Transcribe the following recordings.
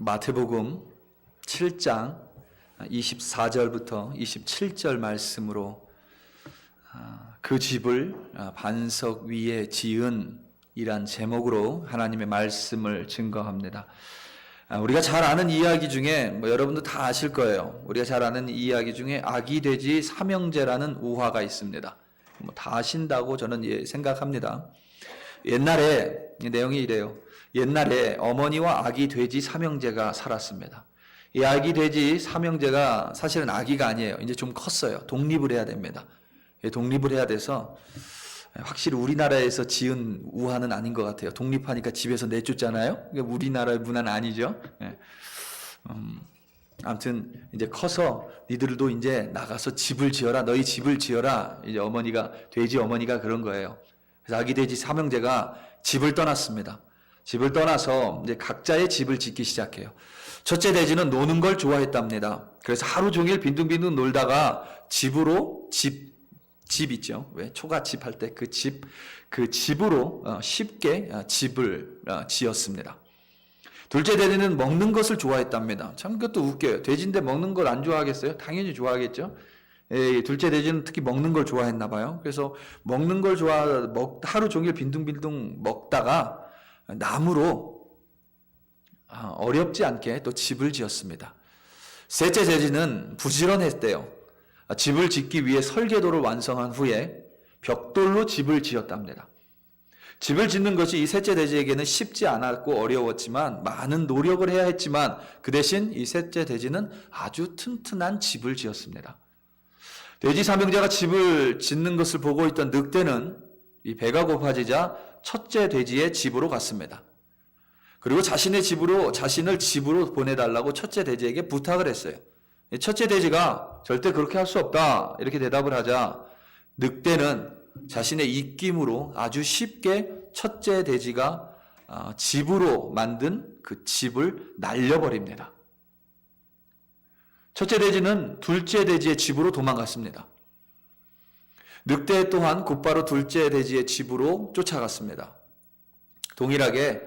마태복음 7장 24절부터 27절 말씀으로 그 집을 반석 위에 지은 이란 제목으로 하나님의 말씀을 증거합니다. 우리가 잘 아는 이야기 중에 여러분도 다 아실 거예요. 우리가 잘 아는 이야기 중에 아기 돼지 삼형제라는 우화가 있습니다. 다 아신다고 저는 생각합니다. 옛날에 내용이 이래요. 옛날에 어머니와 아기 돼지 삼형제가 살았습니다. 이 아기 돼지 삼형제가 사실은 아기가 아니에요. 이제 좀 컸어요. 독립을 해야 됩니다. 독립을 해야 돼서 확실히 우리나라에서 지은 우화는 아닌 것 같아요. 독립하니까 집에서 내쫓잖아요. 우리나라의 문화는 아니죠. 아무튼 이제 커서 니들도 이제 나가서 집을 지어라. 너희 집을 지어라. 이제 돼지 어머니가 그런 거예요. 그래서 아기 돼지 삼형제가 집을 떠났습니다. 집을 떠나서 이제 각자의 집을 짓기 시작해요. 첫째 돼지는 노는 걸 좋아했답니다. 그래서 하루 종일 빈둥빈둥 놀다가 집 있죠. 왜? 초가집 할 때 그 집으로 쉽게 집을 지었습니다. 둘째 돼지는 먹는 것을 좋아했답니다. 참 그것도 웃겨요. 돼지인데 먹는 걸 안 좋아하겠어요? 당연히 좋아하겠죠. 둘째 돼지는 특히 먹는 걸 좋아했나 봐요. 그래서 먹는 걸 하루 종일 빈둥빈둥 먹다가 나무로 어렵지 않게 또 집을 지었습니다. 셋째 돼지는 부지런했대요. 집을 짓기 위해 설계도를 완성한 후에 벽돌로 집을 지었답니다. 집을 짓는 것이 이 셋째 돼지에게는 쉽지 않았고 어려웠지만 많은 노력을 해야 했지만 그 대신 이 셋째 돼지는 아주 튼튼한 집을 지었습니다. 돼지 삼형제가 집을 짓는 것을 보고 있던 늑대는 이 배가 고파지자 첫째 돼지의 집으로 갔습니다. 그리고 자신을 집으로 보내달라고 첫째 돼지에게 부탁을 했어요. 첫째 돼지가 절대 그렇게 할 수 없다 이렇게 대답을 하자 늑대는 자신의 입김으로 아주 쉽게 첫째 돼지가 집으로 만든 그 집을 날려버립니다. 첫째 돼지는 둘째 돼지의 집으로 도망갔습니다. 늑대 또한 곧바로 둘째 돼지의 집으로 쫓아갔습니다. 동일하게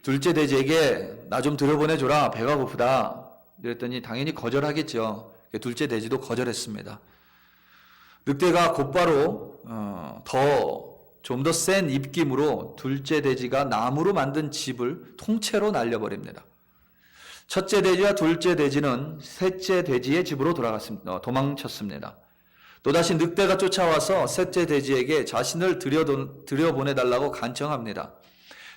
둘째 돼지에게 나 좀 들여보내줘라, 배가 고프다 이랬더니 당연히 거절하겠죠. 둘째 돼지도 거절했습니다. 늑대가 곧바로 좀 더 센 입김으로 둘째 돼지가 나무로 만든 집을 통째로 날려버립니다. 첫째 돼지와 둘째 돼지는 셋째 돼지의 집으로 도망쳤습니다. 또다시 늑대가 쫓아와서 셋째 돼지에게 자신을 들여보내달라고 간청합니다.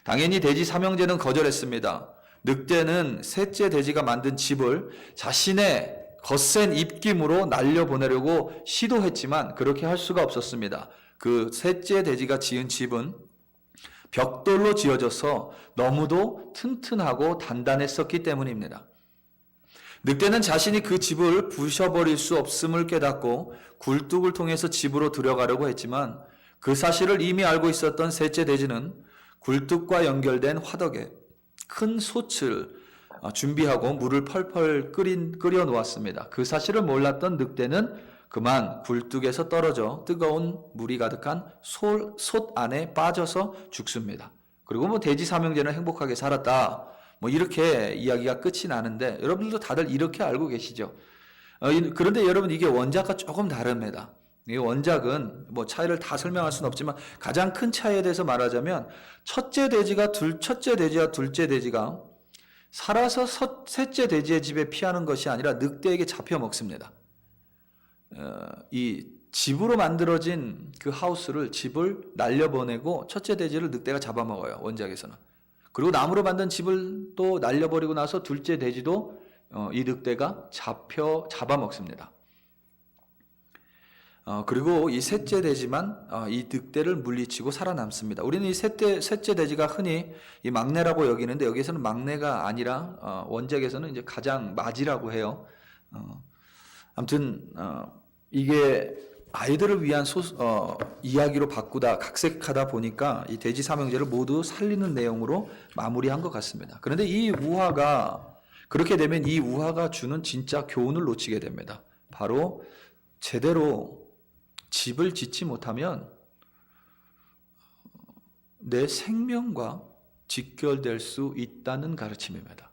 당연히 돼지 삼형제는 거절했습니다. 늑대는 셋째 돼지가 만든 집을 자신의 거센 입김으로 날려보내려고 시도했지만 그렇게 할 수가 없었습니다. 그 셋째 돼지가 지은 집은 벽돌로 지어져서 너무도 튼튼하고 단단했었기 때문입니다. 늑대는 자신이 그 집을 부셔버릴 수 없음을 깨닫고 굴뚝을 통해서 집으로 들어가려고 했지만 그 사실을 이미 알고 있었던 셋째 돼지는 굴뚝과 연결된 화덕에 큰 솥을 준비하고 물을 펄펄 끓여 놓았습니다. 그 사실을 몰랐던 늑대는 그만 굴뚝에서 떨어져 뜨거운 물이 가득한 솥 안에 빠져서 죽습니다. 그리고 돼지 삼형제는 행복하게 살았다. 이렇게 이야기가 끝이 나는데 여러분들도 다들 이렇게 알고 계시죠? 그런데 여러분 이게 원작과 조금 다릅니다. 이 원작은 차이를 다 설명할 수는 없지만 가장 큰 차이에 대해서 말하자면 첫째 돼지와 둘째 돼지가 살아서 셋째 돼지의 집에 피하는 것이 아니라 늑대에게 잡혀 먹습니다. 이 집으로 만들어진 그 집을 날려보내고 첫째 돼지를 늑대가 잡아먹어요. 원작에서는. 그리고 나무로 만든 집을 또 날려버리고 나서 둘째 돼지도 이 늑대가 잡아먹습니다. 그리고 이 셋째 돼지만 이 늑대를 물리치고 살아남습니다. 우리는 이 셋째 돼지가 흔히 이 막내라고 여기는데 여기서는 막내가 아니라 원작에서는 이제 가장 맞이라고 해요. 아무튼 이게 아이들을 위한 이야기로 각색하다 보니까 이 돼지 삼형제를 모두 살리는 내용으로 마무리한 것 같습니다. 그런데 그렇게 되면 이 우화가 주는 진짜 교훈을 놓치게 됩니다. 바로 제대로 집을 짓지 못하면 내 생명과 직결될 수 있다는 가르침입니다.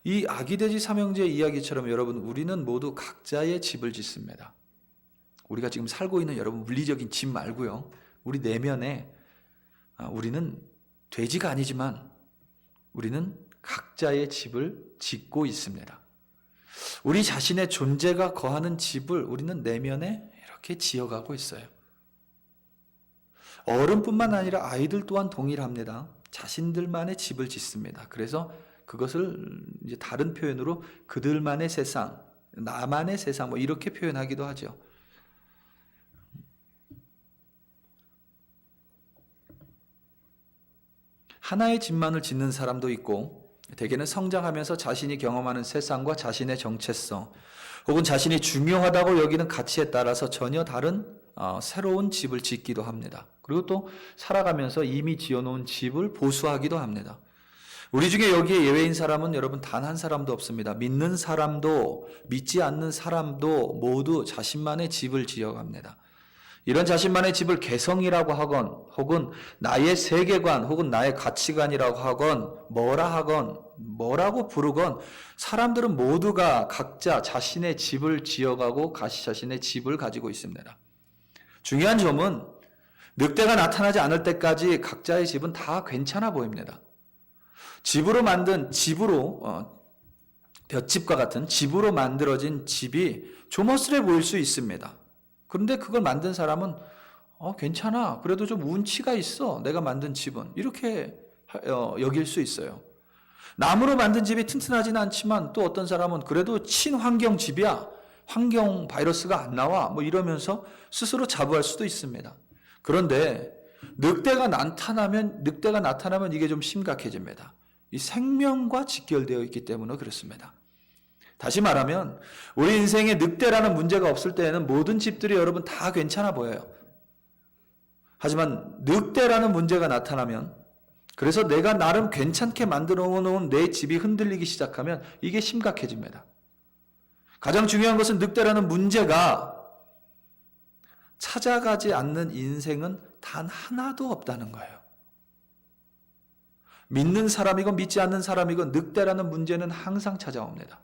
이 아기돼지 삼형제 이야기처럼 여러분, 우리는 모두 각자의 집을 짓습니다. 우리가 지금 살고 있는 여러분 물리적인 집 말고요, 우리 내면에 우리는 돼지가 아니지만 우리는 각자의 집을 짓고 있습니다. 우리 자신의 존재가 거하는 집을 우리는 내면에 이렇게 지어가고 있어요. 어른뿐만 아니라 아이들 또한 동일합니다. 자신들만의 집을 짓습니다. 그래서 그것을 이제 다른 표현으로 그들만의 세상, 나만의 세상 뭐 이렇게 표현하기도 하죠. 하나의 집만을 짓는 사람도 있고, 대개는 성장하면서 자신이 경험하는 세상과 자신의 정체성 혹은 자신이 중요하다고 여기는 가치에 따라서 전혀 다른 새로운 집을 짓기도 합니다. 그리고 또 살아가면서 이미 지어놓은 집을 보수하기도 합니다. 우리 중에 여기에 예외인 사람은 여러분 단 한 사람도 없습니다. 믿는 사람도 믿지 않는 사람도 모두 자신만의 집을 지어갑니다. 이런 자신만의 집을 개성이라고 하건 혹은 나의 세계관 혹은 나의 가치관이라고 하건 뭐라 하건 뭐라고 부르건 사람들은 모두가 각자 자신의 집을 지어가고 자신의 집을 가지고 있습니다. 중요한 점은 늑대가 나타나지 않을 때까지 각자의 집은 다 괜찮아 보입니다. 집으로 만든 볏집과 같은 집으로 만들어진 집이 조머스레 보일 수 있습니다. 그런데 그걸 만든 사람은 괜찮아, 그래도 좀 운치가 있어, 내가 만든 집은, 이렇게 여길 수 있어요. 나무로 만든 집이 튼튼하지는 않지만 또 어떤 사람은 그래도 친환경 집이야, 환경 바이러스가 안 나와, 뭐 이러면서 스스로 자부할 수도 있습니다. 그런데 늑대가 나타나면 이게 좀 심각해집니다. 이 생명과 직결되어 있기 때문에 그렇습니다. 다시 말하면 우리 인생에 늑대라는 문제가 없을 때에는 모든 집들이 여러분 다 괜찮아 보여요. 하지만 늑대라는 문제가 나타나면, 그래서 내가 나름 괜찮게 만들어 놓은 내 집이 흔들리기 시작하면 이게 심각해집니다. 가장 중요한 것은 늑대라는 문제가 찾아가지 않는 인생은 단 하나도 없다는 거예요. 믿는 사람이건 믿지 않는 사람이건 늑대라는 문제는 항상 찾아옵니다.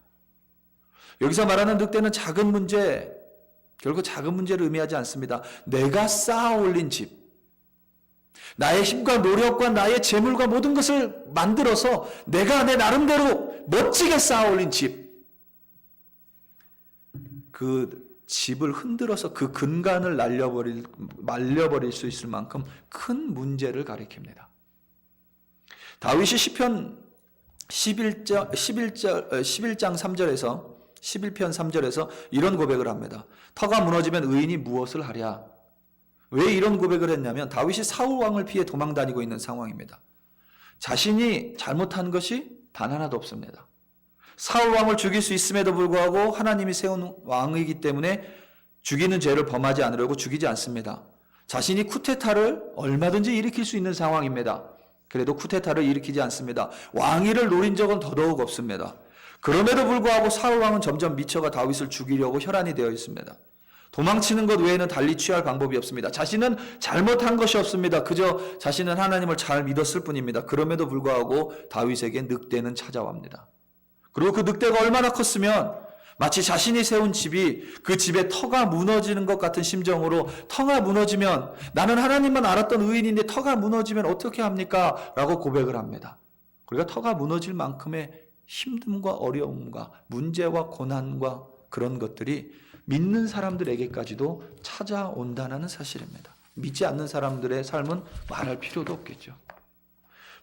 여기서 말하는 늑대는 작은 문제, 결국 작은 문제를 의미하지 않습니다. 내가 쌓아 올린 집, 나의 힘과 노력과 나의 재물과 모든 것을 만들어서 내가 내 나름대로 멋지게 쌓아 올린 집, 그 집을 흔들어서 그 근간을 말려버릴 수 있을 만큼 큰 문제를 가리킵니다. 다윗이 시편 11장 3절에서 11편 3절에서 이런 고백을 합니다. 터가 무너지면 의인이 무엇을 하랴? 왜 이런 고백을 했냐면 다윗이 사울 왕을 피해 도망 다니고 있는 상황입니다. 자신이 잘못한 것이 단 하나도 없습니다. 사울 왕을 죽일 수 있음에도 불구하고 하나님이 세운 왕이기 때문에 죽이는 죄를 범하지 않으려고 죽이지 않습니다. 자신이 쿠데타를 얼마든지 일으킬 수 있는 상황입니다. 그래도 쿠데타를 일으키지 않습니다. 왕위를 노린 적은 더더욱 없습니다. 그럼에도 불구하고 사울 왕은 점점 미쳐가 다윗을 죽이려고 혈안이 되어 있습니다. 도망치는 것 외에는 달리 취할 방법이 없습니다. 자신은 잘못한 것이 없습니다. 그저 자신은 하나님을 잘 믿었을 뿐입니다. 그럼에도 불구하고 다윗에게 늑대는 찾아옵니다. 그리고 그 늑대가 얼마나 컸으면 마치 자신이 세운 집이 그 집의 터가 무너지는 것 같은 심정으로, 터가 무너지면 나는 하나님만 알았던 의인인데 터가 무너지면 어떻게 합니까? 라고 고백을 합니다. 그러니까 터가 무너질 만큼의 힘듦과 어려움과 문제와 고난과 그런 것들이 믿는 사람들에게까지도 찾아온다는 사실입니다. 믿지 않는 사람들의 삶은 말할 필요도 없겠죠.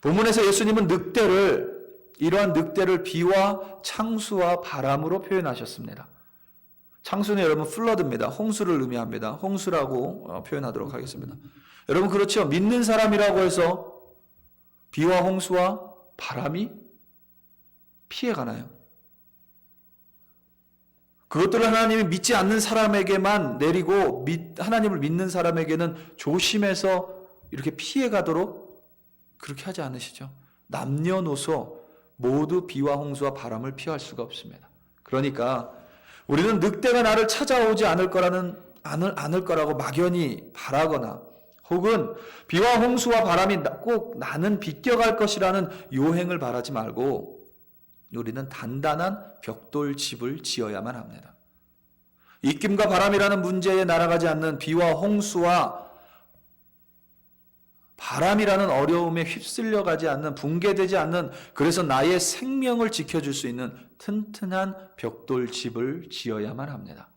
본문에서 예수님은 이러한 늑대를 비와 창수와 바람으로 표현하셨습니다. 창수는 여러분 플러드입니다. 홍수를 의미합니다. 홍수라고 표현하도록 하겠습니다. 여러분 그렇죠? 믿는 사람이라고 해서 비와 홍수와 바람이 피해가나요? 그것들을 하나님이 믿지 않는 사람에게만 내리고 하나님을 믿는 사람에게는 조심해서 이렇게 피해가도록 그렇게 하지 않으시죠? 남녀노소 모두 비와 홍수와 바람을 피할 수가 없습니다. 그러니까 우리는 늑대가 나를 찾아오지 않을 거라고 막연히 바라거나 혹은 비와 홍수와 바람이 꼭 나는 비껴갈 것이라는 요행을 바라지 말고 우리는 단단한 벽돌 집을 지어야만 합니다. 입김과 바람이라는 문제에 날아가지 않는 비와 홍수와 바람이라는 어려움에 휩쓸려 가지 않는, 붕괴되지 않는, 그래서 나의 생명을 지켜줄 수 있는 튼튼한 벽돌 집을 지어야만 합니다.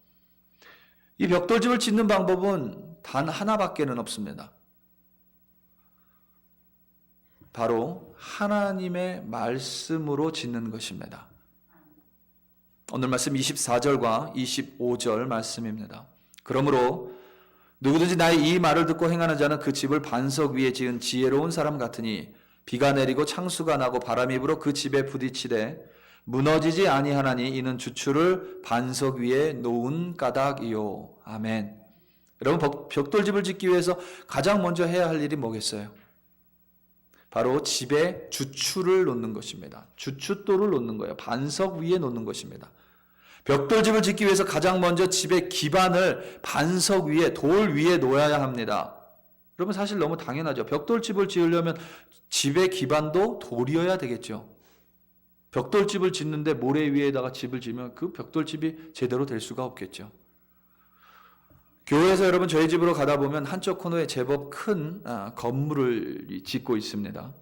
이 벽돌 집을 짓는 방법은 단 하나밖에는 없습니다. 바로 하나님의 말씀으로 짓는 것입니다. 오늘 말씀 24절과 25절 말씀입니다. 그러므로 누구든지 나의 이 말을 듣고 행하는 자는 그 집을 반석 위에 지은 지혜로운 사람 같으니 비가 내리고 창수가 나고 바람이 불어 그 집에 부딪히되 무너지지 아니하나니 이는 주추를 반석 위에 놓은 까닭이요. 아멘. 여러분, 벽돌집을 짓기 위해서 가장 먼저 해야 할 일이 뭐겠어요? 바로 집에 주추를 놓는 것입니다. 주춧돌을 놓는 거예요. 반석 위에 놓는 것입니다. 벽돌집을 짓기 위해서 가장 먼저 집의 기반을 반석 위에, 돌 위에 놓아야 합니다. 여러분, 사실 너무 당연하죠. 벽돌집을 지으려면 집의 기반도 돌이어야 되겠죠. 벽돌집을 짓는데 모래 위에다가 집을 지으면 그 벽돌집이 제대로 될 수가 없겠죠. 교회에서 여러분 저희 집으로 가다 보면 한쪽 코너에 제법 큰 건물을 짓고 있습니다.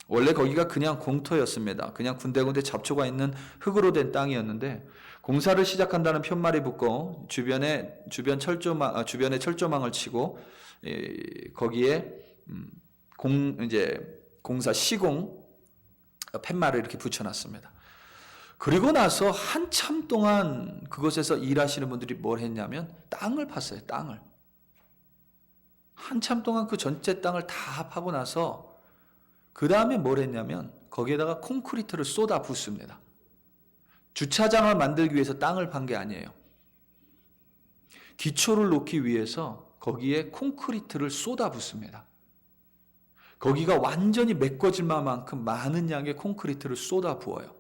원래 거기가 그냥 공터였습니다. 그냥 군데군데 잡초가 있는 흙으로 된 땅이었는데 공사를 시작한다는 편말이 붙고 주변에 철조망을 치고 거기에 공사 시공 팻말을 이렇게 붙여놨습니다. 그리고 나서 한참 동안 그곳에서 일하시는 분들이 뭘 했냐면 땅을 팠어요. 땅을. 한참 동안 그 전체 땅을 다 파고 나서 그 다음에 뭘 했냐면 거기에다가 콘크리트를 쏟아 붓습니다. 주차장을 만들기 위해서 땅을 판 게 아니에요. 기초를 놓기 위해서 거기에 콘크리트를 쏟아 붓습니다. 거기가 완전히 메꿔질 만큼 많은 양의 콘크리트를 쏟아 부어요.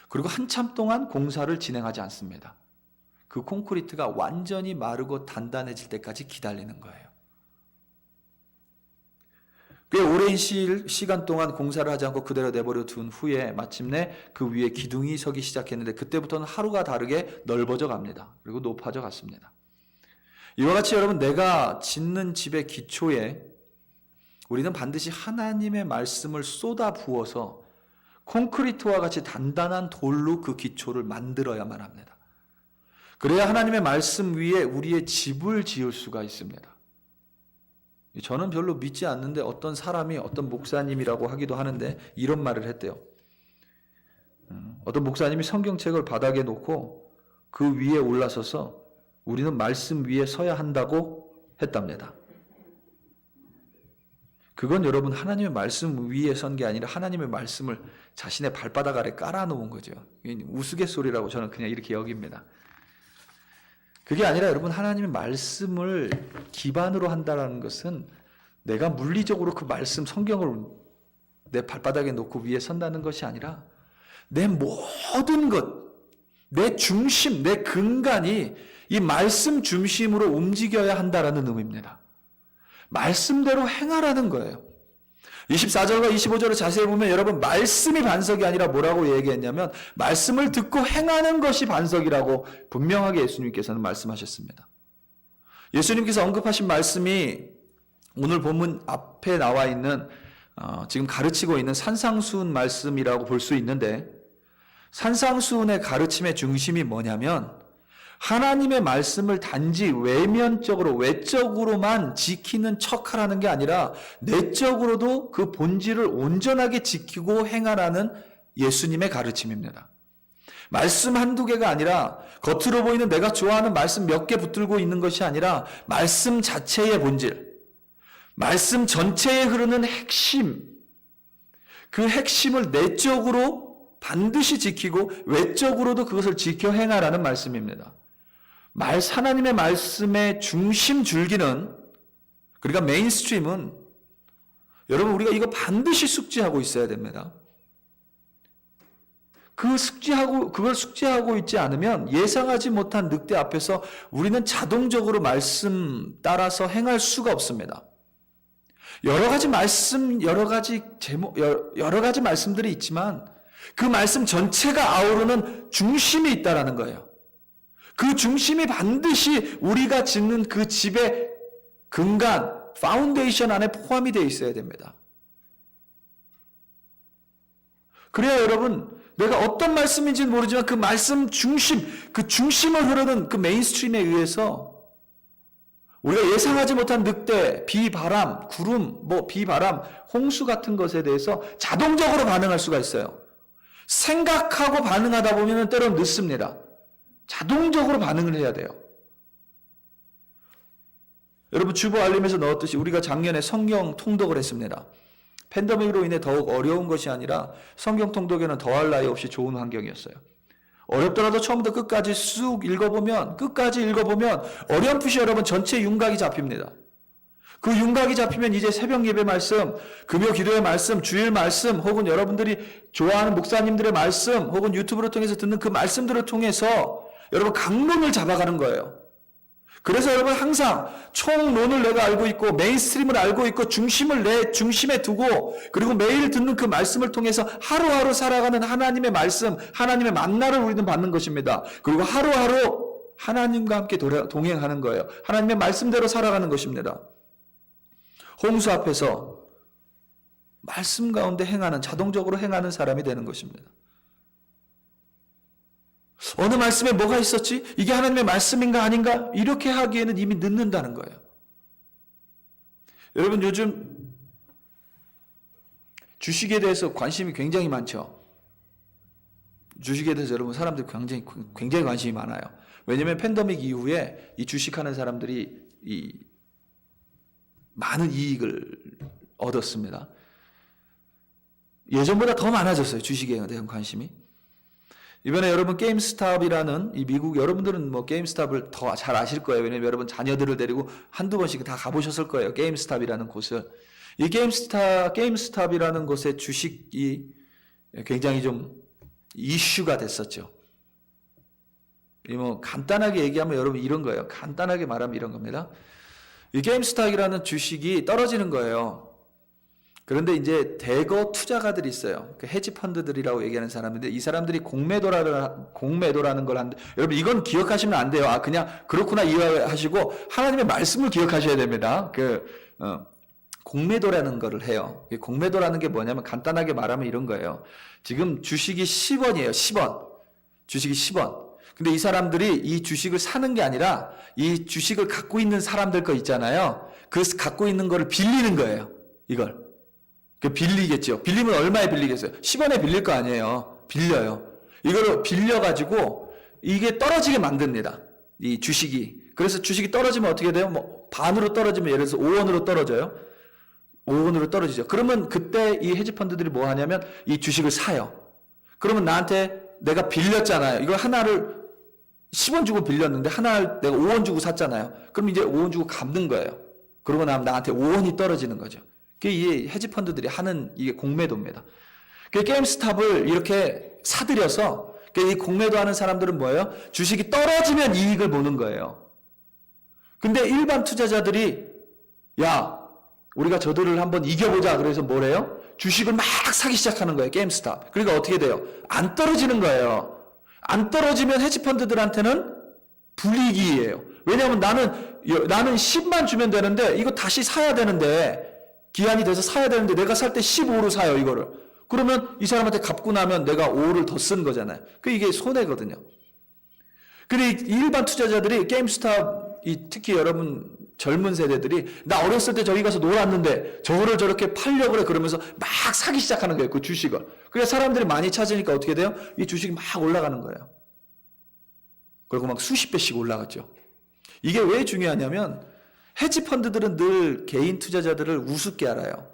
그리고 한참 동안 공사를 진행하지 않습니다. 그 콘크리트가 완전히 마르고 단단해질 때까지 기다리는 거예요. 꽤 오랜 시간 동안 공사를 하지 않고 그대로 내버려 둔 후에 마침내 그 위에 기둥이 서기 시작했는데 그때부터는 하루가 다르게 넓어져 갑니다. 그리고 높아져 갔습니다. 이와 같이 여러분, 내가 짓는 집의 기초에 우리는 반드시 하나님의 말씀을 쏟아 부어서 콘크리트와 같이 단단한 돌로 그 기초를 만들어야만 합니다. 그래야 하나님의 말씀 위에 우리의 집을 지을 수가 있습니다. 저는 별로 믿지 않는데 어떤 사람이 어떤 목사님이라고 하기도 하는데 이런 말을 했대요. 어떤 목사님이 성경책을 바닥에 놓고 그 위에 올라서서 우리는 말씀 위에 서야 한다고 했답니다. 그건 여러분 하나님의 말씀 위에 선 게 아니라 하나님의 말씀을 자신의 발바닥 아래 깔아놓은 거죠. 우스갯소리라고 저는 그냥 이렇게 여깁니다. 그게 아니라 여러분 하나님의 말씀을 기반으로 한다는 것은 내가 물리적으로 그 말씀 성경을 내 발바닥에 놓고 위에 선다는 것이 아니라 내 모든 것, 내 중심, 내 근간이 이 말씀 중심으로 움직여야 한다라는 의미입니다. 말씀대로 행하라는 거예요. 24절과 25절을 자세히 보면 여러분 말씀이 반석이 아니라 뭐라고 얘기했냐면 말씀을 듣고 행하는 것이 반석이라고 분명하게 예수님께서는 말씀하셨습니다. 예수님께서 언급하신 말씀이 오늘 본문 앞에 나와 있는 지금 가르치고 있는 산상수훈 말씀이라고 볼 수 있는데 산상수훈의 가르침의 중심이 뭐냐면 하나님의 말씀을 단지 외적으로만 지키는 척하라는 게 아니라 내적으로도 그 본질을 온전하게 지키고 행하라는 예수님의 가르침입니다. 말씀 한두 개가 아니라 겉으로 보이는 내가 좋아하는 말씀 몇 개 붙들고 있는 것이 아니라 말씀 자체의 본질, 말씀 전체에 흐르는 핵심, 그 핵심을 내적으로 반드시 지키고 외적으로도 그것을 지켜 행하라는 말씀입니다. 하나님의 말씀의 중심 줄기는, 그러니까 메인스트림은 여러분 우리가 이거 반드시 숙지하고 있어야 됩니다. 그걸 숙지하고 있지 않으면 예상하지 못한 늑대 앞에서 우리는 자동적으로 말씀 따라서 행할 수가 없습니다. 여러 가지 말씀들이 있지만 그 말씀 전체가 아우르는 중심이 있다라는 거예요. 그 중심이 반드시 우리가 짓는 그 집의 근간, 파운데이션 안에 포함이 되어 있어야 됩니다. 그래야 여러분, 내가 어떤 말씀인지는 모르지만 그 말씀 중심, 그 중심을 흐르는 그 메인스트림에 의해서 우리가 예상하지 못한 늑대, 비, 바람, 구름, 비바람, 홍수 같은 것에 대해서 자동적으로 반응할 수가 있어요. 생각하고 반응하다 보면 때로는 늦습니다. 자동적으로 반응을 해야 돼요. 여러분, 주보 알림에서 넣었듯이 우리가 작년에 성경 통독을 했습니다. 팬데믹으로 인해 더욱 어려운 것이 아니라 성경 통독에는 더할 나위 없이 좋은 환경이었어요. 어렵더라도 처음부터 끝까지 쑥 읽어보면 어렴풋이 여러분 전체 윤곽이 잡힙니다. 그 윤곽이 잡히면 이제 새벽 예배 말씀, 금요 기도의 말씀, 주일 말씀, 혹은 여러분들이 좋아하는 목사님들의 말씀, 혹은 유튜브를 통해서 듣는 그 말씀들을 통해서 여러분 강론을 잡아가는 거예요. 그래서 여러분 항상 총론을 내가 알고 있고 메인스트림을 알고 있고 중심을 내 중심에 두고 그리고 매일 듣는 그 말씀을 통해서 하루하루 살아가는 하나님의 말씀, 하나님의 만나를 우리는 받는 것입니다. 그리고 하루하루 하나님과 함께 동행하는 거예요. 하나님의 말씀대로 살아가는 것입니다. 홍수 앞에서 말씀 가운데 자동적으로 행하는 사람이 되는 것입니다. 어느 말씀에 뭐가 있었지? 이게 하나님의 말씀인가 아닌가? 이렇게 하기에는 이미 늦는다는 거예요. 여러분, 요즘 주식에 대해서 관심이 굉장히 많죠. 주식에 대해서 여러분 사람들이 굉장히 관심이 많아요. 왜냐하면 팬데믹 이후에 이 주식하는 사람들이 많은 이익을 얻었습니다. 예전보다 더 많아졌어요. 주식에 대한 관심이. 이번에 여러분 게임스탑이라는 이 미국, 여러분들은 게임스탑을 더 잘 아실 거예요. 왜냐면 여러분 자녀들을 데리고 한두 번씩 다 가보셨을 거예요. 게임스탑이라는 곳을. 이 게임스탑이라는 곳의 주식이 굉장히 좀 이슈가 됐었죠. 간단하게 얘기하면 여러분 이런 거예요. 간단하게 말하면 이런 겁니다. 이 게임스탑이라는 주식이 떨어지는 거예요. 그런데 이제 대거 투자가들이 있어요. 그 헤지 펀드들이라고 얘기하는 사람인데 이 사람들이 공매도라는 걸 하는데 여러분 이건 기억하시면 안 돼요. 그냥 그렇구나 이해하시고 하나님의 말씀을 기억하셔야 됩니다. 공매도라는 거를 해요. 공매도라는 게 뭐냐면 간단하게 말하면 이런 거예요. 지금 주식이 10원이에요. 10원. 주식이 10원. 근데 이 사람들이 이 주식을 사는 게 아니라 이 주식을 갖고 있는 사람들 거 있잖아요. 그 갖고 있는 거를 빌리는 거예요. 이걸. 빌리겠죠. 빌리면 얼마에 빌리겠어요? 10원에 빌릴 거 아니에요. 빌려요. 이거를 빌려가지고 이게 떨어지게 만듭니다. 이 주식이. 그래서 주식이 떨어지면 어떻게 돼요? 반으로 떨어지면 예를 들어서 5원으로 떨어져요. 5원으로 떨어지죠. 그러면 그때 이 헤지펀드들이 뭐 하냐면 이 주식을 사요. 그러면 나한테 내가 빌렸잖아요. 이거 하나를 10원 주고 빌렸는데 하나를 내가 5원 주고 샀잖아요. 그럼 이제 5원 주고 갚는 거예요. 그러고 나면 나한테 5원이 떨어지는 거죠. 그게 이 헤지펀드들이 하는 이게 공매도입니다. 그 게임스탑을 이렇게 사들여서 이 공매도 하는 사람들은 뭐예요? 주식이 떨어지면 이익을 보는 거예요. 근데 일반 투자자들이 우리가 저들을 한번 이겨보자. 그래서 뭐래요? 주식을 막 사기 시작하는 거예요. 게임스탑. 그러니까 어떻게 돼요? 안 떨어지는 거예요. 안 떨어지면 헤지펀드들한테는 불이익이에요. 왜냐하면 나는 10만 주면 되는데 이거 다시 사야 되는데 기한이 돼서 사야 되는데 내가 살 때 15로 사요, 이거를. 그러면 이 사람한테 갚고 나면 내가 5를 더 쓴 거잖아요. 이게 손해거든요. 근데 일반 투자자들이 게임스탑, 특히 여러분 젊은 세대들이 나 어렸을 때 저기 가서 놀았는데 저거를 저렇게 팔려고 그래 그러면서 막 사기 시작하는 거예요, 그 주식을. 그래서 사람들이 많이 찾으니까 어떻게 돼요? 이 주식이 막 올라가는 거예요. 그리고 막 수십 배씩 올라갔죠. 이게 왜 중요하냐면 헤지펀드들은 늘 개인 투자자들을 우습게 알아요.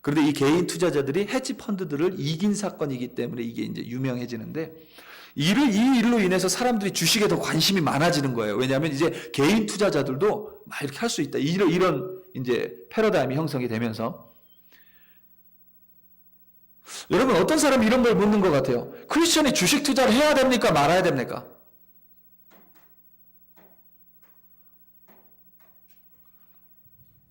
그런데 이 개인 투자자들이 헤지펀드들을 이긴 사건이기 때문에 이게 이제 유명해지는데 이 일로 인해서 사람들이 주식에 더 관심이 많아지는 거예요. 왜냐하면 이제 개인 투자자들도 막 이렇게 할 수 있다. 이런 이제 패러다임이 형성이 되면서 여러분 어떤 사람이 이런 걸 묻는 것 같아요. 크리스천이 주식 투자를 해야 됩니까? 말아야 됩니까?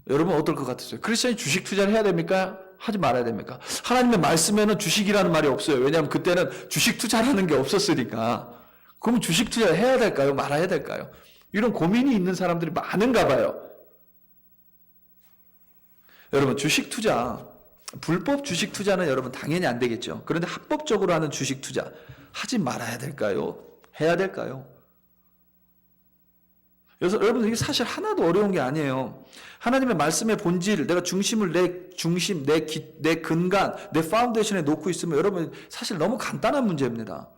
여러분 어떨 것 같으세요? 크리스천이 주식 투자를 해야 됩니까? 하지 말아야 됩니까? 하나님의 말씀에는 주식이라는 말이 없어요. 왜냐하면 그때는 주식 투자라는 게 없었으니까. 그럼 주식 투자 해야 될까요? 말아야 될까요? 이런 고민이 있는 사람들이 많은가 봐요. 여러분, 주식 투자, 불법 주식 투자는 여러분 당연히 안 되겠죠. 그런데 합법적으로 하는 주식 투자 하지 말아야 될까요? 해야 될까요? 그래서 여러분, 이게 사실 하나도 어려운 게 아니에요. 하나님의 말씀의 본질, 내가 중심을 내 근간, 내 파운데이션에 놓고 있으면 여러분 사실 너무 간단한 문제입니다.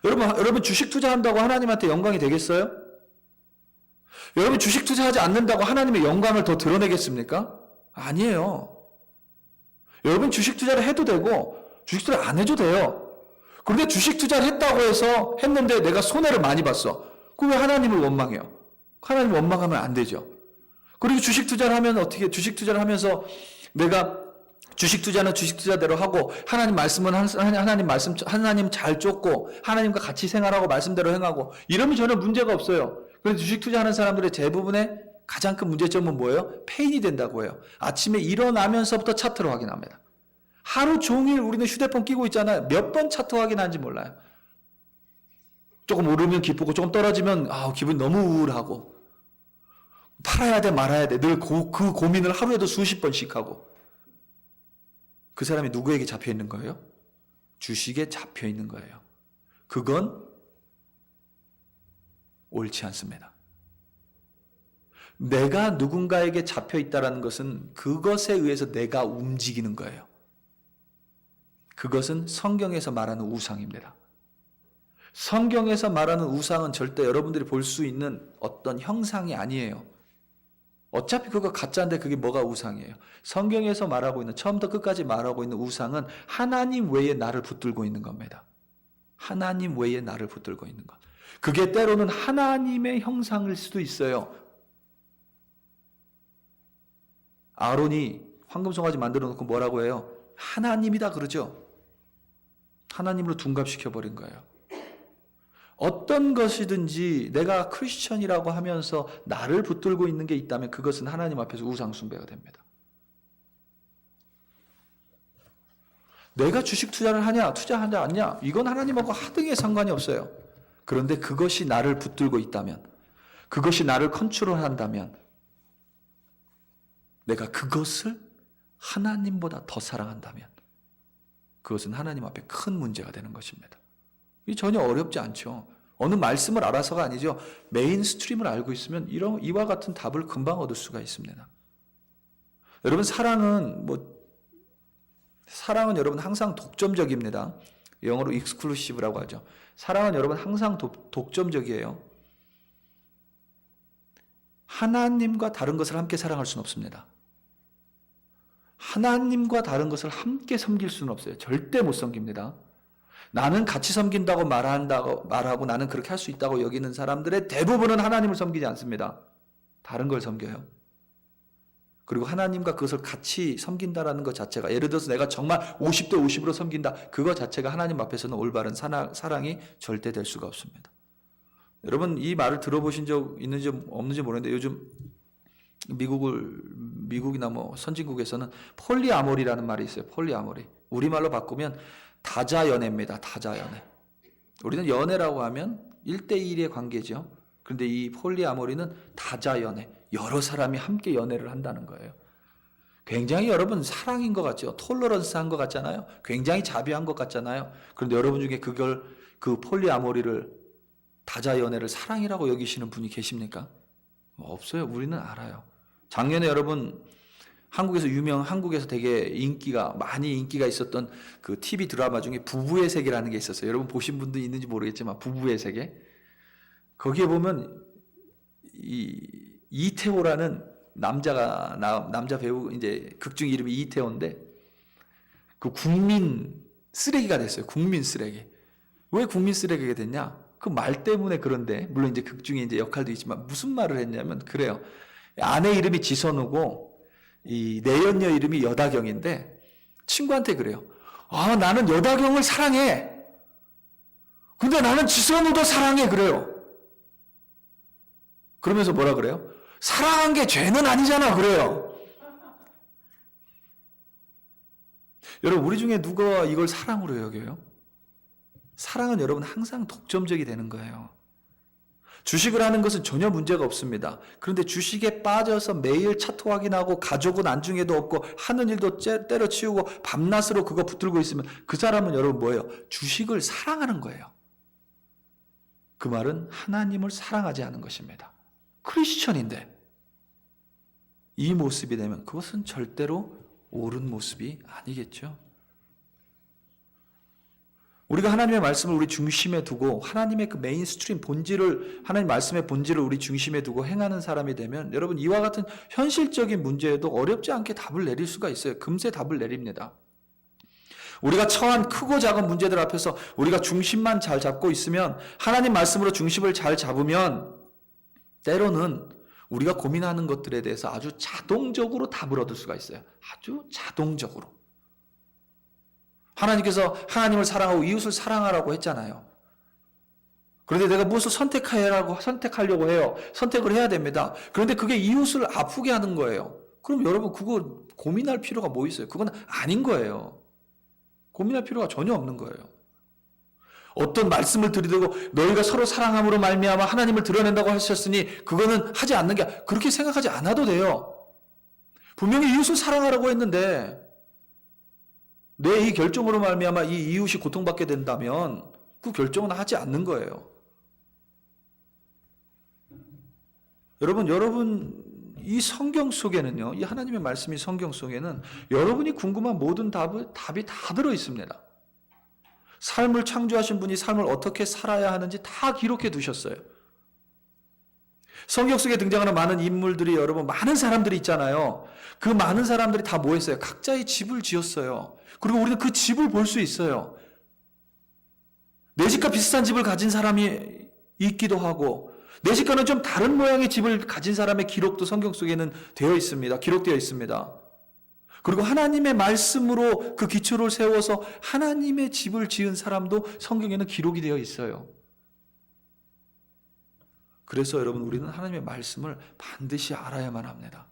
여러분 주식 투자한다고 하나님한테 영광이 되겠어요? 여러분 주식 투자하지 않는다고 하나님의 영광을 더 드러내겠습니까? 아니에요. 여러분 주식 투자를 해도 되고 주식 투자를 안 해도 돼요. 그런데 주식 투자를 했는데 내가 손해를 많이 봤어. 그럼 왜 하나님을 원망해요? 하나님 원망하면 안 되죠. 그리고 주식 투자를 하면 어떻게, 주식 투자를 하면서 내가 주식 투자는 주식 투자대로 하고 하나님 말씀은 하나님 잘 쫓고 하나님과 같이 생활하고 말씀대로 행하고 이러면 전혀 문제가 없어요. 그런데 주식 투자하는 사람들의 대부분의 가장 큰 문제점은 뭐예요? 페인이 된다고 해요. 아침에 일어나면서부터 차트를 확인합니다. 하루 종일 우리는 휴대폰 끼고 있잖아요. 몇 번 차트 확인하는지 몰라요. 조금 오르면 기쁘고 조금 떨어지면 기분이 너무 우울하고 팔아야 돼 말아야 돼 늘 그 고민을 하루에도 수십 번씩 하고. 그 사람이 누구에게 잡혀 있는 거예요? 주식에 잡혀 있는 거예요. 그건 옳지 않습니다. 내가 누군가에게 잡혀 있다는 것은 그것에 의해서 내가 움직이는 거예요. 그것은 성경에서 말하는 우상입니다. 성경에서 말하는 우상은 절대 여러분들이 볼 수 있는 어떤 형상이 아니에요. 어차피 그거 가짜인데 그게 뭐가 우상이에요? 성경에서 말하고 있는, 처음부터 끝까지 말하고 있는 우상은 하나님 외에 나를 붙들고 있는 겁니다. 하나님 외에 나를 붙들고 있는 것. 그게 때로는 하나님의 형상일 수도 있어요. 아론이 황금송아지 만들어 놓고 뭐라고 해요? 하나님이다 그러죠. 하나님으로 둔갑시켜버린 거예요. 어떤 것이든지 내가 크리스천이라고 하면서 나를 붙들고 있는 게 있다면 그것은 하나님 앞에서 우상 숭배가 됩니다. 내가 주식 투자를 하냐, 투자하지 않냐, 이건 하나님하고 하등의 상관이 없어요. 그런데 그것이 나를 붙들고 있다면, 그것이 나를 컨트롤한다면, 내가 그것을 하나님보다 더 사랑한다면, 그것은 하나님 앞에 큰 문제가 되는 것입니다. 이 전혀 어렵지 않죠. 어느 말씀을 알아서가 아니죠. 메인스트림을 알고 있으면 이와 같은 답을 금방 얻을 수가 있습니다. 여러분, 사랑은 여러분 항상 독점적입니다. 영어로 exclusive라고 하죠. 사랑은 여러분 항상 독점적이에요. 하나님과 다른 것을 함께 사랑할 수는 없습니다. 하나님과 다른 것을 함께 섬길 수는 없어요. 절대 못 섬깁니다. 나는 같이 섬긴다고 말하고 나는 그렇게 할 수 있다고 여기는 사람들의 대부분은 하나님을 섬기지 않습니다. 다른 걸 섬겨요. 그리고 하나님과 그것을 같이 섬긴다라는 것 자체가, 예를 들어서 내가 정말 50대 50으로 섬긴다, 그거 자체가 하나님 앞에서는 올바른 사랑이 절대 될 수가 없습니다. 여러분, 이 말을 들어보신 적 있는지 없는지 모르는데 요즘 미국이나 선진국에서는 폴리아모리라는 말이 있어요. 폴리아모리. 우리말로 바꾸면 다자연애입니다. 다자연애. 우리는 연애라고 하면 1대1의 관계죠. 그런데 이 폴리아모리는 다자연애. 여러 사람이 함께 연애를 한다는 거예요. 굉장히 여러분 사랑인 것 같죠. 톨러런스한 것 같잖아요. 굉장히 자비한 것 같잖아요. 그런데 여러분 중에 그 폴리아모리를, 다자연애를 사랑이라고 여기시는 분이 계십니까? 없어요. 우리는 알아요. 작년에 여러분 한국에서 되게 많이 인기가 있었던 그 TV 드라마 중에 부부의 세계라는 게 있었어요. 여러분 보신 분도 있는지 모르겠지만 부부의 세계. 거기에 보면 이태호라는 남자 배우, 이제 극중 이름이 이태호인데 그 국민 쓰레기가 됐어요. 국민 쓰레기. 왜 국민 쓰레기가 됐냐? 그 말 때문에. 그런데 물론 이제 극중에 이제 역할도 있지만 무슨 말을 했냐면 그래요. 아내 이름이 지선우고 이 내연녀 이름이 여다경인데 친구한테 그래요. 나는 여다경을 사랑해. 근데 나는 지선우도 사랑해. 그래요. 그러면서 뭐라 그래요? 사랑한 게 죄는 아니잖아. 그래요. 여러분, 우리 중에 누가 이걸 사랑으로 여겨요? 사랑은 여러분 항상 독점적이 되는 거예요. 주식을 하는 것은 전혀 문제가 없습니다. 그런데 주식에 빠져서 매일 차트 확인하고 가족은 안중에도 없고 하는 일도 때려치우고 밤낮으로 그거 붙들고 있으면 그 사람은 여러분 뭐예요? 주식을 사랑하는 거예요. 그 말은 하나님을 사랑하지 않은 것입니다. 크리스천인데 이 모습이 되면 그것은 절대로 옳은 모습이 아니겠죠. 우리가 하나님의 말씀을 우리 중심에 두고 하나님의 그 메인스트림 본질을, 하나님 말씀의 본질을 우리 중심에 두고 행하는 사람이 되면 여러분 이와 같은 현실적인 문제에도 어렵지 않게 답을 내릴 수가 있어요. 금세 답을 내립니다. 우리가 처한 크고 작은 문제들 앞에서 우리가 중심만 잘 잡고 있으면, 하나님 말씀으로 중심을 잘 잡으면 때로는 우리가 고민하는 것들에 대해서 아주 자동적으로 답을 얻을 수가 있어요. 아주 자동적으로. 하나님께서 하나님을 사랑하고 이웃을 사랑하라고 했잖아요. 그런데 내가 무엇을 선택하려고 해요. 선택을 해야 됩니다. 그런데 그게 이웃을 아프게 하는 거예요. 그럼 여러분 그거 고민할 필요가 뭐 있어요? 그건 아닌 거예요. 고민할 필요가 전혀 없는 거예요. 어떤 말씀을 들이대고 너희가 서로 사랑함으로 말미암아 하나님을 드러낸다고 하셨으니 그거는 하지 않는 게, 그렇게 생각하지 않아도 돼요. 분명히 이웃을 사랑하라고 했는데 내 이 결정으로 말미암아 이 이웃이 고통받게 된다면 그 결정은 하지 않는 거예요. 여러분 이 성경 속에는요, 이 하나님의 말씀이 성경 속에는 여러분이 궁금한 모든 답이 다 들어 있습니다. 삶을 창조하신 분이 삶을 어떻게 살아야 하는지 다 기록해 두셨어요. 성경 속에 등장하는 많은 인물들이, 여러분 많은 사람들이 있잖아요. 그 많은 사람들이 다 뭐 했어요? 각자의 집을 지었어요. 그리고 우리는 그 집을 볼 수 있어요. 내 집과 비슷한 집을 가진 사람이 있기도 하고, 내 집과는 좀 다른 모양의 집을 가진 사람의 기록도 성경 속에는 기록되어 있습니다. 그리고 하나님의 말씀으로 그 기초를 세워서 하나님의 집을 지은 사람도 성경에는 기록이 되어 있어요. 그래서 여러분 우리는 하나님의 말씀을 반드시 알아야만 합니다.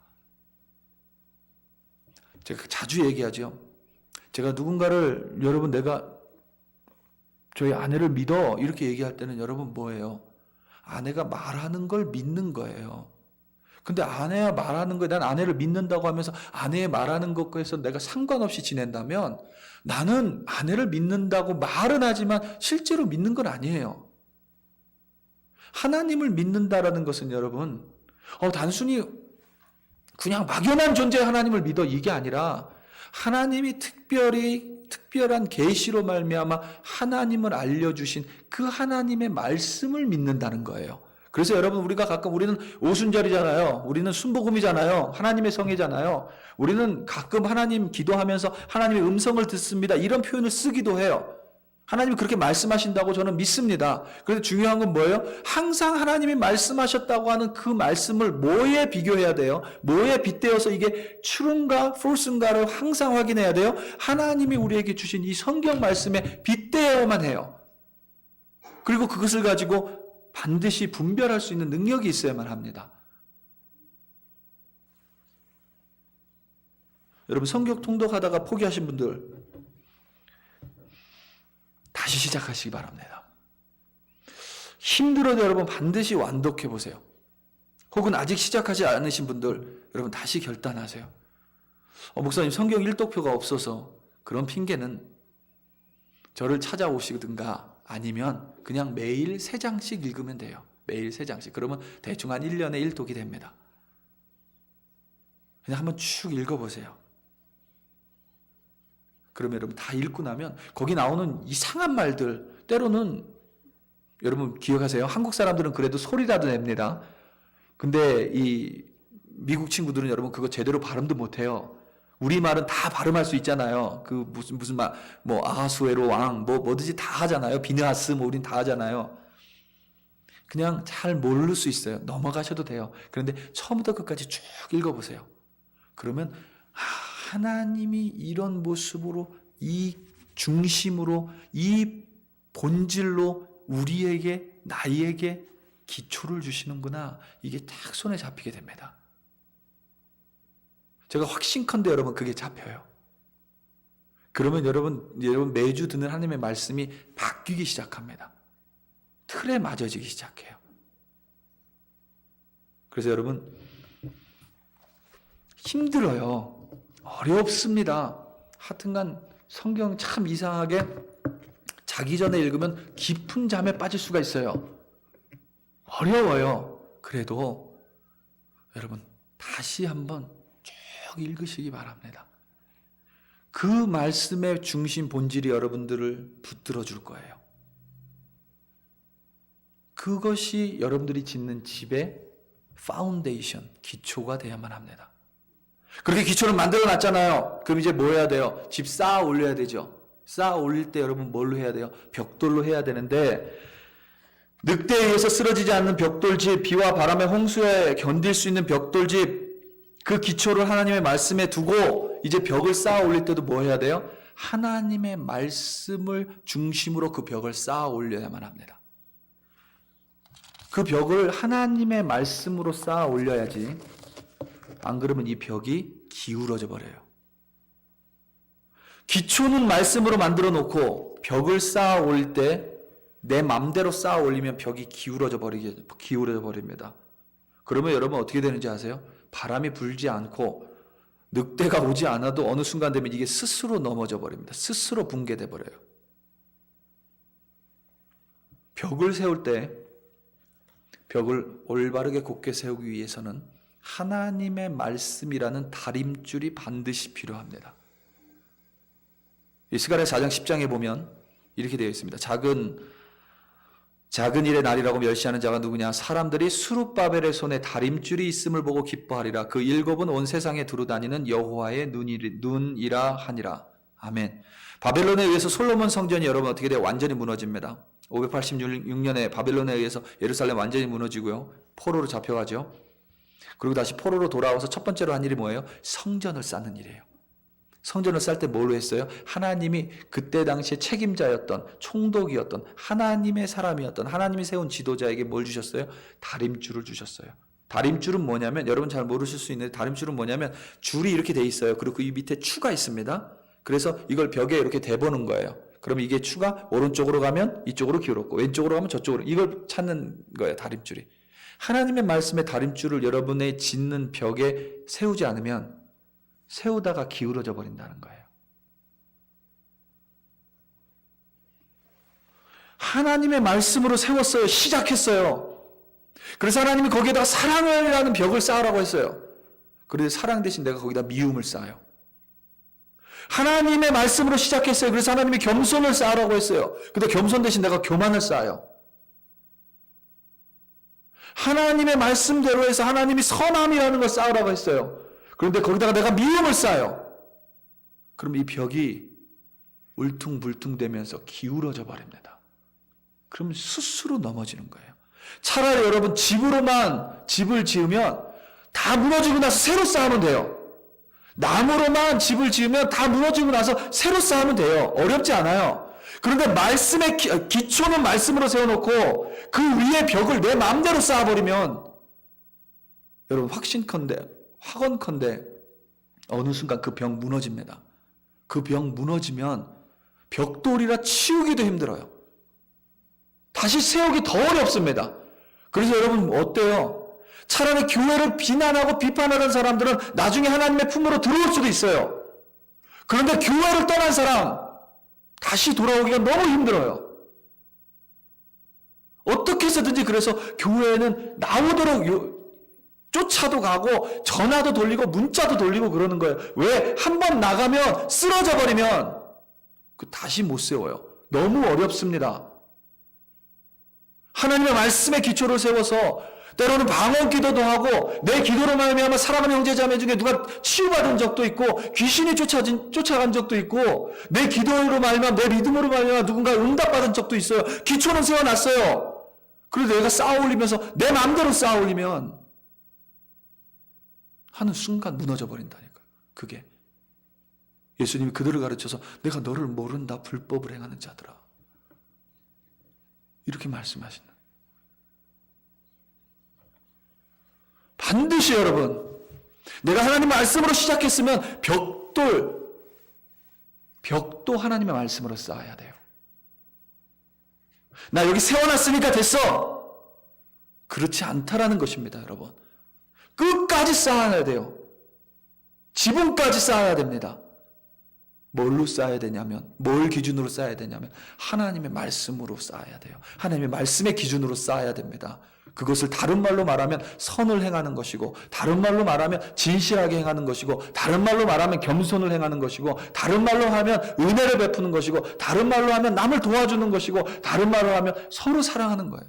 제가 자주 얘기하죠. 제가 누군가를, 여러분 내가 저희 아내를 믿어 이렇게 얘기할 때는 여러분 뭐예요? 아내가 말하는 걸 믿는 거예요. 근데 아내가 말하는 거에, 난 아내를 믿는다고 하면서 아내의 말하는 것과에서 내가 상관없이 지낸다면 나는 아내를 믿는다고 말은 하지만 실제로 믿는 건 아니에요. 하나님을 믿는다라는 것은 여러분 단순히 그냥 막연한 존재의 하나님을 믿어 이게 아니라 하나님이 특별한 계시로 말미암아 하나님을 알려주신 그 하나님의 말씀을 믿는다는 거예요. 그래서 여러분 우리가 가끔, 우리는 오순절이잖아요. 우리는 순복음이잖아요. 하나님의 성회잖아요. 우리는 가끔 하나님 기도하면서 하나님의 음성을 듣습니다, 이런 표현을 쓰기도 해요. 하나님이 그렇게 말씀하신다고 저는 믿습니다. 그런데 중요한 건 뭐예요? 항상 하나님이 말씀하셨다고 하는 그 말씀을 뭐에 비교해야 돼요? 뭐에 빗대어서 이게 true인가 false인가를 항상 확인해야 돼요? 하나님이 우리에게 주신 이 성경 말씀에 빗대어야만 해요. 그리고 그것을 가지고 반드시 분별할 수 있는 능력이 있어야만 합니다. 여러분 성경 통독하다가 포기하신 분들 다시 시작하시기 바랍니다. 힘들어도 여러분 반드시 완독해 보세요. 혹은 아직 시작하지 않으신 분들 여러분 다시 결단하세요. 목사님 성경 일독표가 없어서, 그런 핑계는 저를 찾아오시든가 아니면 그냥 매일 3장씩 읽으면 돼요. 매일 3장씩. 그러면 대충 한 1년에 1독이 됩니다. 그냥 한번 쭉 읽어보세요. 그러면 여러분 다 읽고 나면 거기 나오는 이상한 말들, 때로는 여러분 기억하세요. 한국 사람들은 그래도 소리라도 냅니다. 근데 이 미국 친구들은 여러분 그거 제대로 발음도 못해요. 우리 말은 다 발음할 수 있잖아요. 그 무슨 말, 뭐 아하수에로 왕, 뭐든지 다 하잖아요. 비느하스, 우린 다 하잖아요. 그냥 잘 모를 수 있어요. 넘어가셔도 돼요. 그런데 처음부터 끝까지 쭉 읽어보세요. 그러면 하나님이 이런 모습으로, 이 중심으로, 이 본질로 우리에게, 나에게 기초를 주시는구나. 이게 딱 손에 잡히게 됩니다. 제가 확신컨대 여러분 그게 잡혀요. 그러면 여러분 매주 듣는 하나님의 말씀이 바뀌기 시작합니다. 틀에 맞아지기 시작해요. 그래서 여러분 힘들어요. 어렵습니다. 하여튼간 성경 참 이상하게 자기 전에 읽으면 깊은 잠에 빠질 수가 있어요. 어려워요. 그래도 여러분 다시 한번 쭉 읽으시기 바랍니다. 그 말씀의 중심 본질이 여러분들을 붙들어 줄 거예요. 그것이 여러분들이 짓는 집의 파운데이션, 기초가 돼야만 합니다. 그렇게 기초를 만들어 놨잖아요. 그럼 이제 뭐 해야 돼요? 집 쌓아 올려야 되죠. 쌓아 올릴 때 여러분 뭘로 해야 돼요? 벽돌로 해야 되는데, 늑대에 의해서 쓰러지지 않는 벽돌집, 비와 바람의 홍수에 견딜 수 있는 벽돌집, 그 기초를 하나님의 말씀에 두고 이제 벽을 쌓아 올릴 때도 뭐 해야 돼요? 하나님의 말씀을 중심으로 그 벽을 쌓아 올려야만 합니다. 그 벽을 하나님의 말씀으로 쌓아 올려야지, 안 그러면 이 벽이 기울어져 버려요. 기초는 말씀으로 만들어 놓고 벽을 쌓아 올릴 때 내 맘대로 쌓아 올리면 벽이 기울어져 버립니다. 그러면 여러분 어떻게 되는지 아세요? 바람이 불지 않고 늑대가 오지 않아도 어느 순간 되면 이게 스스로 넘어져 버립니다. 스스로 붕괴돼 버려요. 벽을 세울 때 벽을 올바르게 곧게 세우기 위해서는 하나님의 말씀이라는 다림줄이 반드시 필요합니다. 스가랴 4장 10장에 보면 이렇게 되어 있습니다. 작은 일의 날이라고 멸시하는 자가 누구냐? 사람들이 수룹바벨의 손에 다림줄이 있음을 보고 기뻐하리라. 그 일곱은 온 세상에 두루다니는 여호와의 눈이라 하니라. 아멘. 바벨론에 의해서 솔로몬 성전이 여러분 어떻게 돼요? 완전히 무너집니다. 586년에 바벨론에 의해서 예루살렘 완전히 무너지고요. 포로로 잡혀가죠. 그리고 다시 포로로 돌아와서 첫 번째로 한 일이 뭐예요? 성전을 쌓는 일이에요. 성전을 쌓을 때 뭘로 했어요? 하나님이 그때 당시에 책임자였던, 총독이었던, 하나님의 사람이었던, 하나님이 세운 지도자에게 뭘 주셨어요? 다림줄을 주셨어요. 다림줄은 뭐냐면, 여러분 잘 모르실 수 있는데, 다림줄은 뭐냐면 줄이 이렇게 돼 있어요. 그리고 이 밑에 추가 있습니다. 그래서 이걸 벽에 이렇게 대보는 거예요. 그럼 이게 추가 오른쪽으로 가면 이쪽으로 기울었고, 왼쪽으로 가면 저쪽으로, 이걸 찾는 거예요. 다림줄이. 하나님의 말씀의 다림줄을 여러분의 짓는 벽에 세우지 않으면 세우다가 기울어져 버린다는 거예요. 하나님의 말씀으로 세웠어요. 시작했어요. 그래서 하나님이 거기에다가 사랑이라는 벽을 쌓으라고 했어요. 그래서 사랑 대신 내가 거기다 미움을 쌓아요. 하나님의 말씀으로 시작했어요. 그래서 하나님이 겸손을 쌓으라고 했어요. 근데 겸손 대신 내가 교만을 쌓아요. 하나님의 말씀대로 해서 하나님이 선함이라는 걸 쌓으라고 했어요. 그런데 거기다가 내가 미움을 쌓아요. 그럼 이 벽이 울퉁불퉁 되면서 기울어져 버립니다. 그럼 스스로 넘어지는 거예요. 차라리 여러분 집을 지으면 다 무너지고 나서 새로 쌓으면 돼요. 나무로만 집을 지으면 다 무너지고 나서 새로 쌓으면 돼요. 어렵지 않아요. 그런데 말씀의 기초는 말씀으로 세워놓고 그 위에 벽을 내 마음대로 쌓아버리면 여러분 확언컨대 어느 순간 그 벽 무너집니다. 그 벽 무너지면 벽돌이라 치우기도 힘들어요. 다시 세우기 더 어렵습니다. 그래서 여러분 어때요? 차라리 교회를 비난하고 비판하는 사람들은 나중에 하나님의 품으로 들어올 수도 있어요. 그런데 교회를 떠난 사람 다시 돌아오기가 너무 힘들어요. 어떻게 해서든지 그래서 교회는 나오도록 쫓아도 가고 전화도 돌리고 문자도 돌리고 그러는 거예요. 왜? 한 번 나가면 쓰러져 버리면 다시 못 세워요. 너무 어렵습니다. 하나님의 말씀의 기초를 세워서 때로는 방언 기도도 하고 내 기도로 말미암아 사랑하는 형제자매 중에 누가 치유받은 적도 있고 귀신이 쫓아간 적도 있고 내 기도로 말미암아 내 믿음으로 말미암아 누군가 응답받은 적도 있어요. 기초는 세워놨어요. 그래도 내가 쌓아올리면서 내 마음대로 쌓아올리면 하는 순간 무너져 버린다니까요. 그게 예수님이 그들을 가르쳐서 내가 너를 모른다 불법을 행하는 자들아 이렇게 말씀하신다. 반드시 여러분 내가 하나님 말씀으로 시작했으면 벽돌 벽도 하나님의 말씀으로 쌓아야 돼요. 나 여기 세워놨으니까 됐어. 그렇지 않다라는 것입니다, 여러분. 끝까지 쌓아야 돼요. 지붕까지 쌓아야 됩니다. 뭘로 쌓아야 되냐면, 뭘 기준으로 쌓아야 되냐면 하나님의 말씀으로 쌓아야 돼요. 하나님의 말씀의 기준으로 쌓아야 됩니다. 그것을 다른 말로 말하면 선을 행하는 것이고, 다른 말로 말하면 진실하게 행하는 것이고, 다른 말로 말하면 겸손을 행하는 것이고, 다른 말로 하면 은혜를 베푸는 것이고, 다른 말로 하면 남을 도와주는 것이고, 다른 말로 하면 서로 사랑하는 거예요.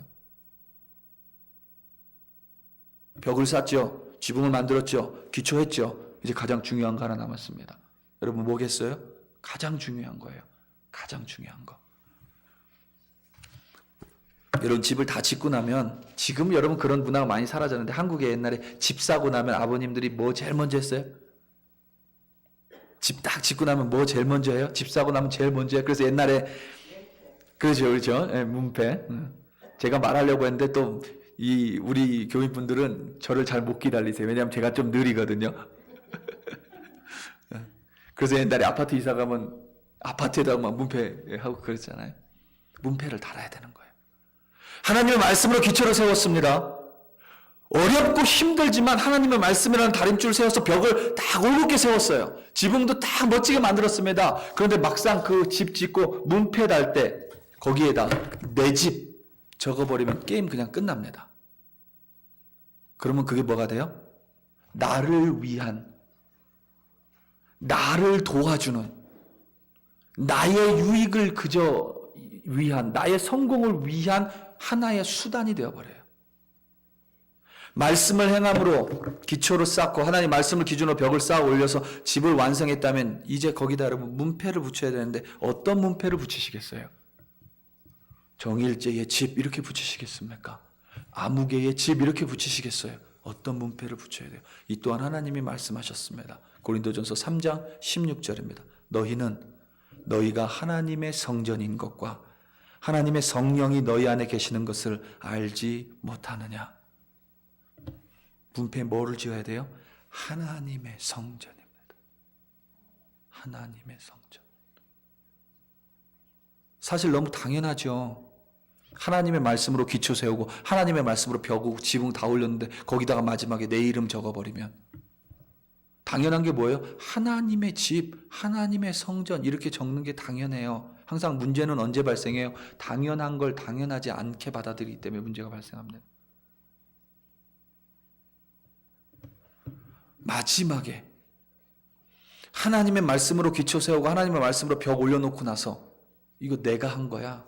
벽을 쌓죠. 지붕을 만들었죠. 기초했죠. 이제 가장 중요한 거 하나 남았습니다. 여러분 뭐겠어요? 가장 중요한 거예요. 가장 중요한 거. 여러분 집을 다 짓고 나면, 지금 여러분 그런 문화가 많이 사라졌는데, 한국에 옛날에 집 사고 나면 아버님들이 뭐 제일 먼저 했어요? 집 딱 짓고 나면 뭐 제일 먼저 해요? 집 사고 나면 제일 먼저 해요. 그래서 옛날에 그렇죠. 네, 문패. 제가 말하려고 했는데 또 우리 교인분들은 저를 잘 못 기다리세요. 왜냐하면 제가 좀 느리거든요. 그래서 옛날에 아파트 이사 가면 아파트에다가 막 문패 하고 그랬잖아요. 문패를 달아야 되는 거예요. 하나님의 말씀으로 기초를 세웠습니다. 어렵고 힘들지만 하나님의 말씀이라는 다림줄을 세워서 벽을 딱 올곧게 세웠어요. 지붕도 딱 멋지게 만들었습니다. 그런데 막상 그 집 짓고 문패 달 때 거기에다 내 집 적어버리면 게임 그냥 끝납니다. 그러면 그게 뭐가 돼요? 나를 위한, 나를 도와주는, 나의 유익을 그저 위한, 나의 성공을 위한 하나의 수단이 되어버려요. 말씀을 행함으로 기초를 쌓고 하나님 말씀을 기준으로 벽을 쌓아 올려서 집을 완성했다면 이제 거기다 여러분 문패를 붙여야 되는데 어떤 문패를 붙이시겠어요? 정일제의 집 이렇게 붙이시겠습니까? 아무개의 집 이렇게 붙이시겠어요? 어떤 문패를 붙여야 돼요? 이 또한 하나님이 말씀하셨습니다. 고린도전서 3장 16절입니다. 너희는 너희가 하나님의 성전인 것과 하나님의 성령이 너희 안에 계시는 것을 알지 못하느냐? 문패에 뭐를 지어야 돼요? 하나님의 성전입니다. 하나님의 성전. 사실 너무 당연하죠. 하나님의 말씀으로 기초 세우고 하나님의 말씀으로 벽, 지붕 다 올렸는데 거기다가 마지막에 내 이름 적어버리면 당연한 게 뭐예요? 하나님의 집, 하나님의 성전 이렇게 적는 게 당연해요. 항상 문제는 언제 발생해요? 당연한 걸 당연하지 않게 받아들이기 때문에 문제가 발생합니다. 마지막에 하나님의 말씀으로 기초 세우고 하나님의 말씀으로 벽 올려놓고 나서 이거 내가 한 거야.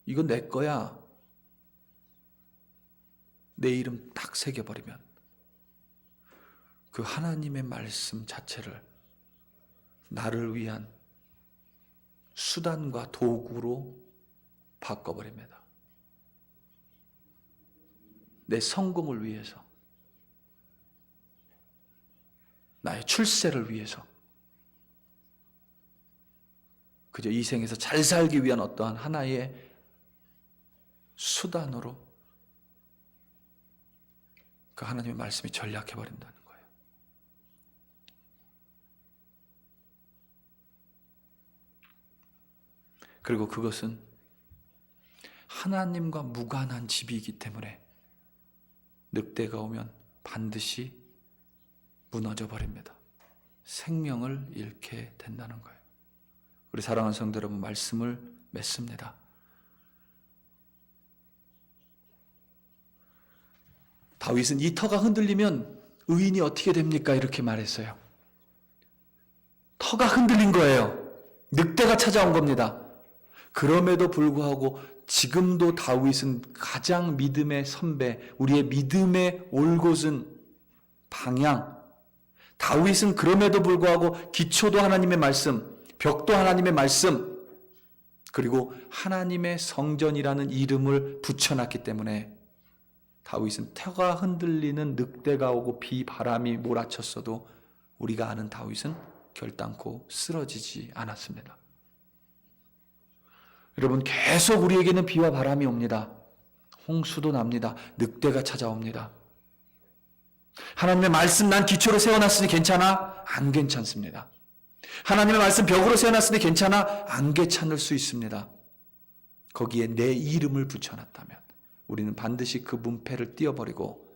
이거 내 거야. 내 이름 딱 새겨버리면 그 하나님의 말씀 자체를 나를 위한 수단과 도구로 바꿔버립니다. 내 성공을 위해서, 나의 출세를 위해서, 그저 이 생에서 잘 살기 위한 어떠한 하나의 수단으로 그 하나님의 말씀이 전락해버린다는 거예요. 그리고 그것은 하나님과 무관한 집이기 때문에 늑대가 오면 반드시 무너져 버립니다. 생명을 잃게 된다는 거예요. 우리 사랑하는 성도 여러분, 말씀을 맺습니다. 다윗은 이 터가 흔들리면 의인이 어떻게 됩니까? 이렇게 말했어요. 터가 흔들린 거예요. 늑대가 찾아온 겁니다. 그럼에도 불구하고 지금도 다윗은 가장 믿음의 선배, 우리의 믿음의 올곧은 방향, 다윗은 그럼에도 불구하고 기초도 하나님의 말씀, 벽도 하나님의 말씀, 그리고 하나님의 성전이라는 이름을 붙여놨기 때문에 다윗은 터가 흔들리는 늑대가 오고 비바람이 몰아쳤어도 우리가 아는 다윗은 결단코 쓰러지지 않았습니다. 여러분, 계속 우리에게는 비와 바람이 옵니다. 홍수도 납니다. 늑대가 찾아옵니다. 하나님의 말씀 난 기초를 세워놨으니 괜찮아? 안 괜찮습니다. 하나님의 말씀 벽으로 세워놨으니 괜찮아? 안 괜찮을 수 있습니다. 거기에 내 이름을 붙여놨다면 우리는 반드시 그 문패를 띄워버리고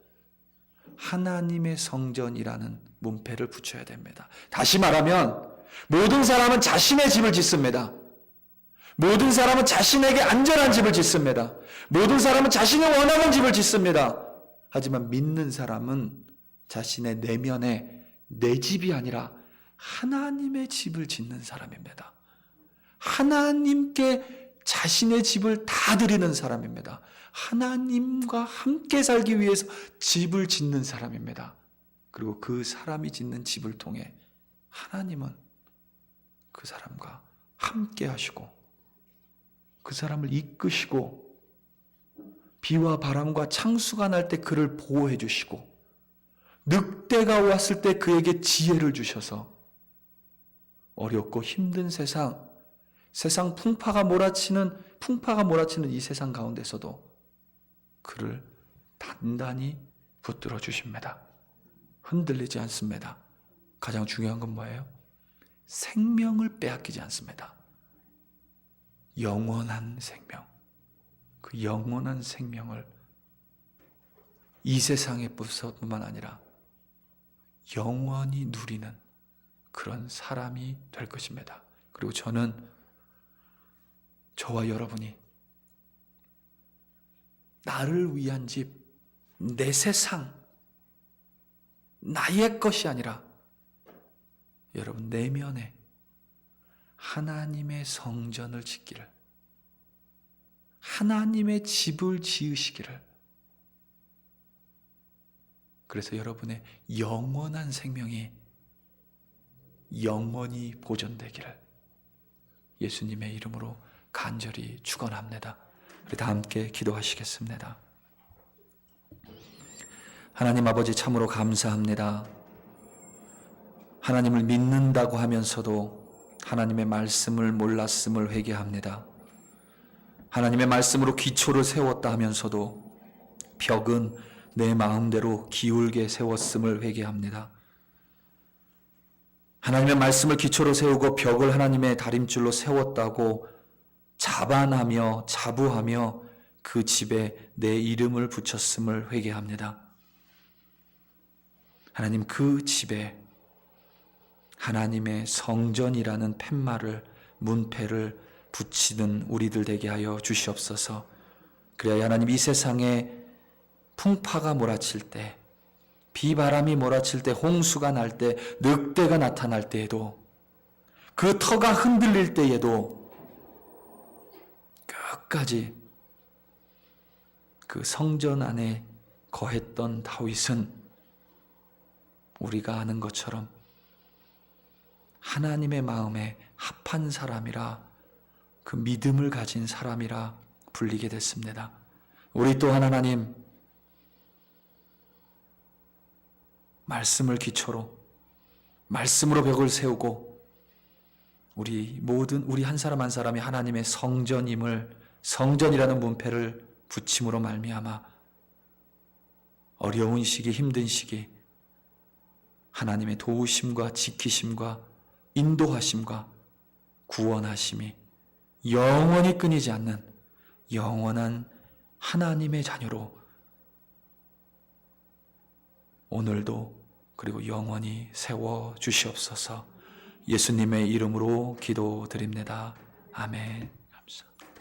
하나님의 성전이라는 문패를 붙여야 됩니다. 다시 말하면 모든 사람은 자신의 집을 짓습니다. 모든 사람은 자신에게 안전한 집을 짓습니다. 모든 사람은 자신이 원하는 집을 짓습니다. 하지만 믿는 사람은 자신의 내면에 내 집이 아니라 하나님의 집을 짓는 사람입니다. 하나님께 자신의 집을 다 드리는 사람입니다. 하나님과 함께 살기 위해서 집을 짓는 사람입니다. 그리고 그 사람이 짓는 집을 통해 하나님은 그 사람과 함께 하시고 그 사람을 이끄시고 비와 바람과 창수가 날 때 그를 보호해 주시고 늑대가 왔을 때 그에게 지혜를 주셔서 어렵고 힘든 세상 풍파가 몰아치는 이 세상 가운데서도 그를 단단히 붙들어 주십니다. 흔들리지 않습니다. 가장 중요한 건 뭐예요? 생명을 빼앗기지 않습니다. 영원한 생명, 그 영원한 생명을 이 세상에뿐만 아니라 영원히 누리는 그런 사람이 될 것입니다. 그리고 저와 여러분이 나를 위한 집, 내 세상, 나의 것이 아니라 여러분 내면에 하나님의 성전을 짓기를, 하나님의 집을 지으시기를, 그래서 여러분의 영원한 생명이 영원히 보존되기를 예수님의 이름으로 간절히 축원합니다. 우리 다 함께 기도하시겠습니다. 하나님 아버지 참으로 감사합니다. 하나님을 믿는다고 하면서도 하나님의 말씀을 몰랐음을 회개합니다. 하나님의 말씀으로 기초를 세웠다 하면서도 벽은 내 마음대로 기울게 세웠음을 회개합니다. 하나님의 말씀을 기초로 세우고 벽을 하나님의 다림줄로 세웠다고 자반하며 자부하며 그 집에 내 이름을 붙였음을 회개합니다. 하나님, 그 집에 하나님의 성전이라는 팻말을, 문패를 붙이는 우리들 되게 하여 주시옵소서. 그래야 하나님, 이 세상에 풍파가 몰아칠 때, 비바람이 몰아칠 때, 홍수가 날 때, 늑대가 나타날 때에도, 그 터가 흔들릴 때에도 끝까지 그 성전 안에 거했던 다윗은 우리가 아는 것처럼 하나님의 마음에 합한 사람이라, 그 믿음을 가진 사람이라 불리게 됐습니다. 우리 또한 하나님, 말씀을 기초로, 말씀으로 벽을 세우고 우리 한 사람 한 사람이 하나님의 성전이라는 문패를 붙임으로 말미암아 어려운 시기, 힘든 시기 하나님의 도우심과 지키심과 인도하심과 구원하심이 영원히 끊이지 않는 영원한 하나님의 자녀로 오늘도 그리고 영원히 세워 주시옵소서. 예수님의 이름으로 기도드립니다. 아멘. 감사합니다.